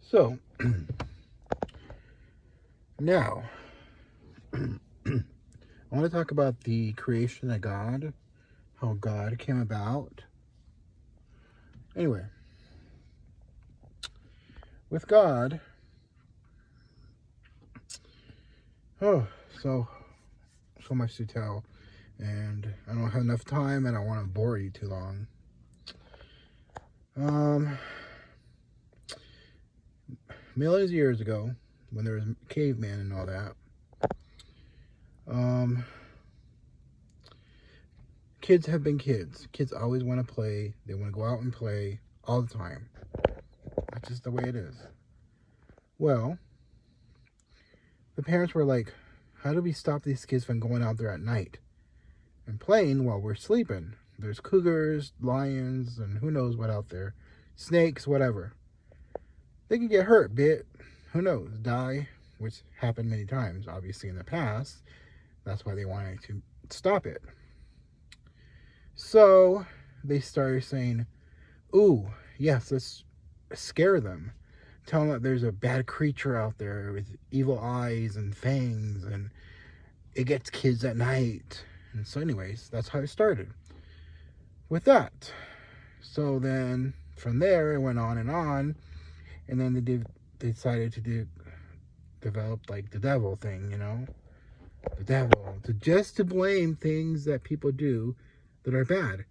So, now, I want to talk about the creation of God, how God came about. Anyway, with God, oh, so much to tell, and I don't have enough time, and I don't want to bore you too long. Millions of years ago, when there was caveman and all that, kids have been kids. Kids always want to play. They want to go out and play all the time. That's just the way it is. Well, the parents were like, how do we stop these kids from going out there at night and playing while we're sleeping? There's cougars, lions, and who knows what out there. Snakes, whatever. They can get hurt, who knows, die, which happened many times, obviously, in the past. That's why they wanted to stop it. So they started saying, ooh, yes, let's scare them. Tell them that there's a bad creature out there with evil eyes and fangs, and it gets kids at night. And so anyways, that's how it started with that. So then from there it went on, and then they decided to develop like the devil thing, the devil, to blame things that people do that are bad.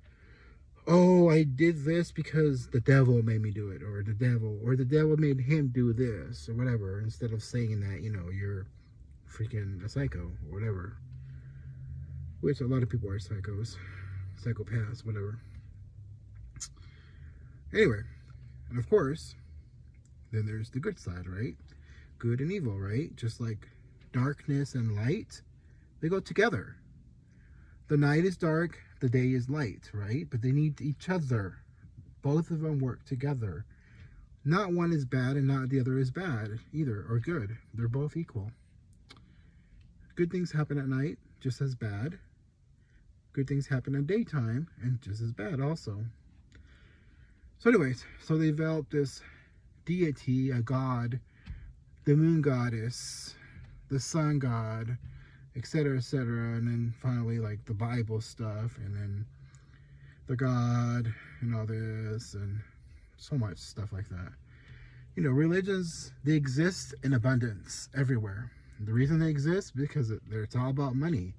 Oh, I did this because the devil made me do it, or the devil made him do this, or whatever, instead of saying that, you're freaking a psycho, or whatever. Which a lot of people are psychos, psychopaths, whatever. Anyway, and of course, then there's the good side, right? Good and evil, right? Just like darkness and light, they go together. The night is dark, the day is light, right? But they need each other. Both of them work together. Not one is bad and not the other is bad either, or good. They're both equal. Good things happen at night, just as bad. Good things happen in daytime, and just as bad also. So anyways, so they developed this deity, a god, the moon goddess, the sun god, etc., etc., and then finally like the Bible stuff, and then the God and all this, and so much stuff like that. Religions, they exist in abundance everywhere. The reason they exist because it's all about money.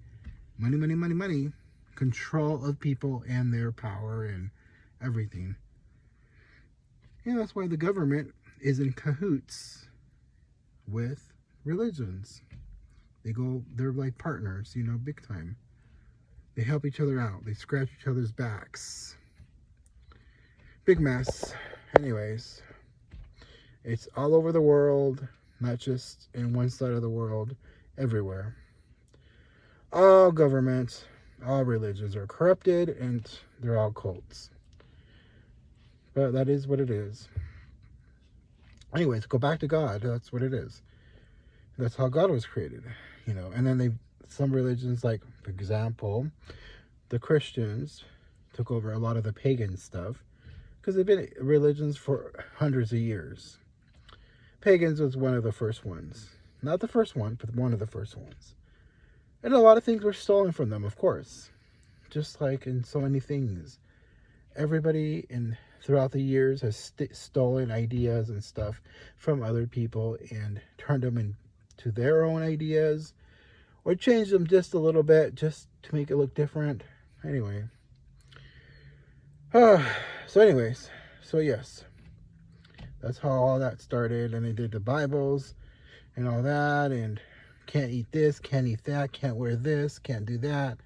Money, money, money, money. Control of people and their power and everything. That's why the government is in cahoots with religions. They're like partners, big time. They help each other out. They scratch each other's backs. Big mess. Anyways, it's all over the world, not just in one side of the world, everywhere. All governments, all religions are corrupted, and they're all cults. But that is what it is. Anyways, go back to God. That's what it is. That's how God was created, And then some religions, like, for example, the Christians took over a lot of the pagan stuff because they've been religions for hundreds of years. Pagans was one of the first ones. Not the first one, but one of the first ones. And a lot of things were stolen from them, of course. Just like in so many things. Everybody throughout the years has stolen ideas and stuff from other people and turned them into their own ideas, or changed them just a little bit just to make it look different. Anyway. So yes. That's how all that started, and they did the Bibles and all that, and can't eat this, can't eat that, can't wear this, can't do that.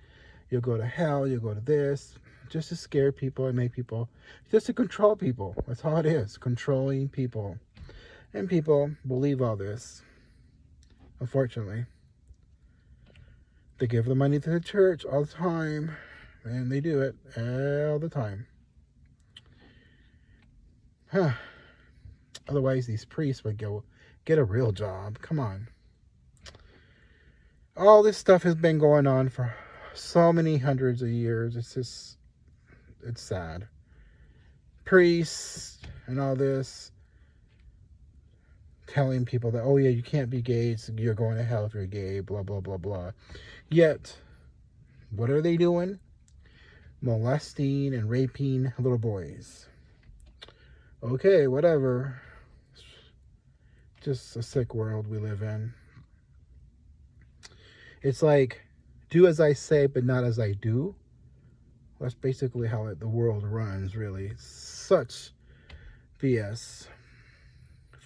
You'll go to hell, you'll go to this. Just to scare people and make people, just to control people. That's all it is, controlling people. And people believe all this, unfortunately. They give the money to the church all the time, and they do it all the time. Otherwise, these priests would go get a real job. Come on. All this stuff has been going on for so many hundreds of years. It's sad. Priests and all this. telling people that, oh yeah, you can't be gay, so you're going to hell if you're gay, blah, blah, blah, blah. Yet, what are they doing? Molesting and raping little boys. Okay, whatever. Just a sick world we live in. It's like, do as I say, but not as I do. That's basically how the world runs, really. Such BS.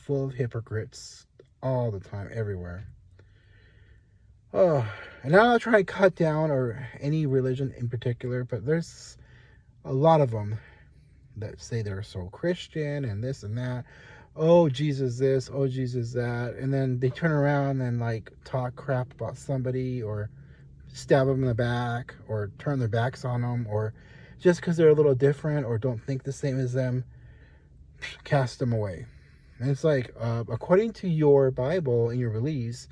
Full of hypocrites all the time, everywhere. Oh, and I'm not trying to cut down or any religion in particular, but there's a lot of them that say they're so Christian and this and that. Oh, Jesus this, oh, Jesus that. And then they turn around and like talk crap about somebody or stab them in the back or turn their backs on them, or just because they're a little different or don't think the same as them, cast them away. And it's like, according to your Bible and your beliefs,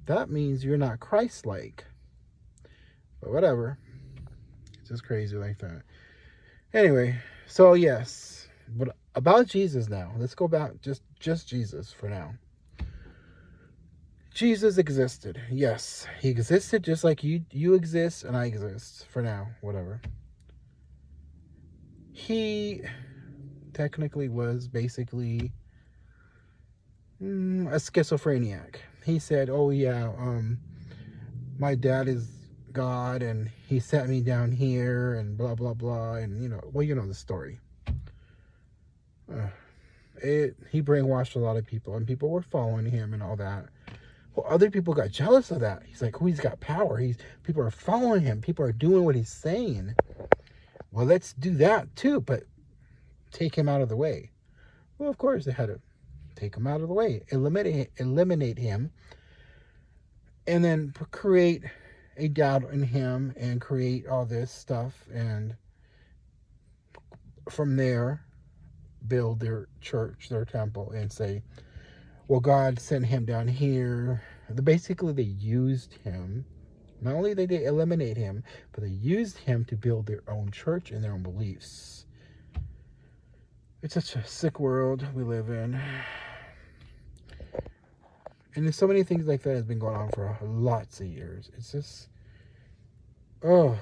that means you're not Christ-like. But whatever. It's just crazy like that. Anyway, so yes. But about Jesus now. Let's go back just Jesus for now. Jesus existed. Yes. He existed just like you exist and I exist for now. Whatever. He technically was basically a schizophrenic. He said, oh yeah, my dad is God and he sent me down here and blah blah blah, and you know the story. He brainwashed a lot of people and people were following him and all that. Well, other people got jealous of that. He's like, oh, he's got power, people are following him, people are doing what he's saying. Well, let's do that too, but take him out of the way. Well, of course they had to take him out of the way, eliminate him, and then create a doubt in him and create all this stuff, and from there build their church, their temple, and say, well, God sent him down here. Basically, they used him. Not only did they eliminate him, but they used him to build their own church and their own beliefs. It's such a sick world we live in. And there's so many things like that has been going on for lots of years. It's just, so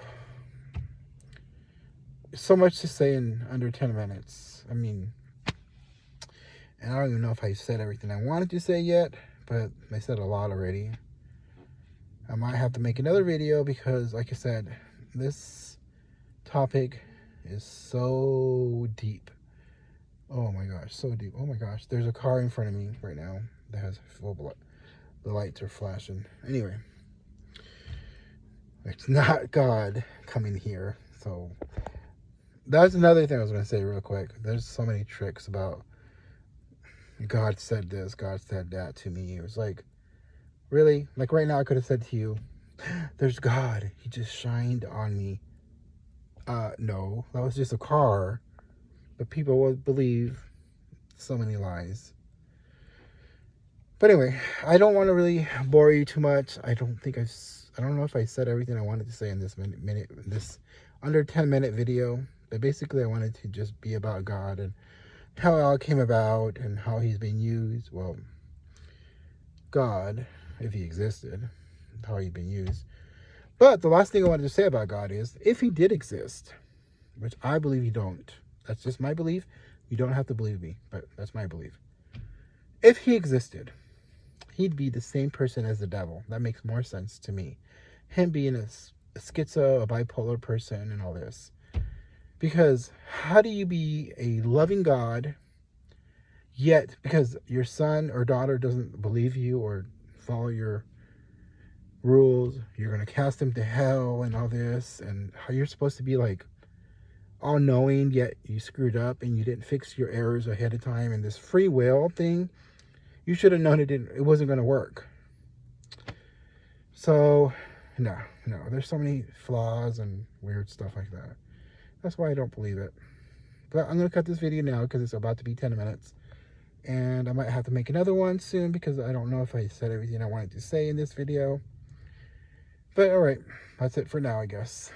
much to say in under 10 minutes. I mean, and I don't even know if I said everything I wanted to say yet, but I said a lot already. I might have to make another video because, like I said, this topic is so deep. Oh my gosh, so deep. Oh my gosh, there's a car in front of me right now that has full blood. The lights are flashing. Anyway, it's not God coming here. So that's another thing I was going to say real quick. There's so many tricks about God said this, God said that to me. It was like, really? Like right now I could have said to you, there's God. He just shined on me. No, that was just a car. But people will believe so many lies. But anyway, I don't want to really bore you too much. I don't know if I said everything I wanted to say in this this under 10-minute video. But basically I wanted to just be about God and how it all came about and how he's been used. Well, God, if he existed, how he's been used. But the last thing I wanted to say about God is, if he did exist, which I believe he don't. That's just my belief. You don't have to believe me, but that's my belief. If he existed, he'd be the same person as the devil. That makes more sense to me. Him being a schizo, a bipolar person and all this. Because how do you be a loving God, yet because your son or daughter doesn't believe you or follow your rules, you're going to cast them to hell and all this, and how you're supposed to be like all-knowing, yet you screwed up and you didn't fix your errors ahead of time, and this free will thing, you should have known it wasn't going to work. So no, there's so many flaws and weird stuff like that. That's why I don't believe it. But I'm going to cut this video now because it's about to be 10 minutes, and I might have to make another one soon because I don't know if I said everything I wanted to say in this video. But all right, that's it for now, I guess.